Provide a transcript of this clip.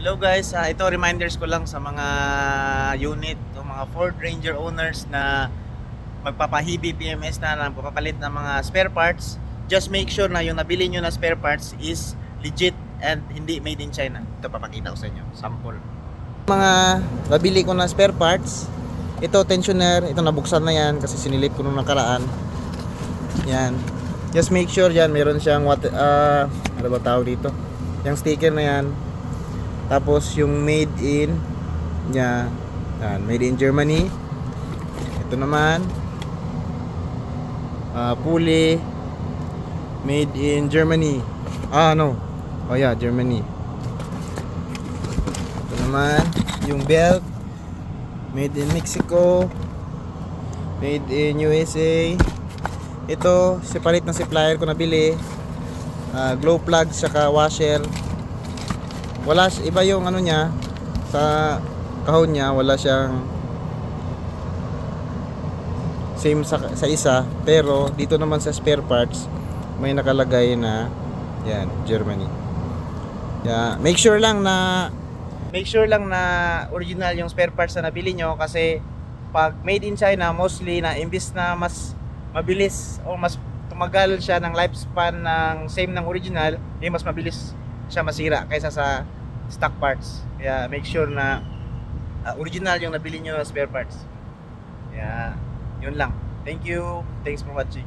Hello guys, ito reminders ko lang sa mga unit o mga Ford Ranger owners na magpapahibi PMS na magpapalit ng mga spare parts. Just make sure na yung nabili nyo na spare parts is legit and hindi made in China. Ito papakita ko sa inyo, sample. Mga nabili ko na spare parts, ito tensioner, ito nabuksan na yan kasi sinilip ko nung nakaraan. Yan. Just make sure yan, meron siyang ano ba tawag dito? Yung sticker na yan. Tapos yung made in niya, yan, made in Germany. Ito naman pulley made in Germany. Oh yeah, Germany. Ito naman yung belt made in Mexico, made in USA. Ito separate na supplier ko nabili. Glow plug saka washer. Wala, iba yung ano niya sa kahon niya, wala siyang same sa isa, pero dito naman sa spare parts may nakalagay na yan, Germany. Yeah, make sure lang na original yung spare parts na nabili nyo, kasi pag made in China, mostly na imbis na mas mabilis o mas tumagal siya ng lifespan ng same ng original, mas mabilis siya masira kaysa sa stock parts. Kaya make sure na original yung nabili nyo na spare parts. Kaya yun lang. Thank you. Thanks for watching.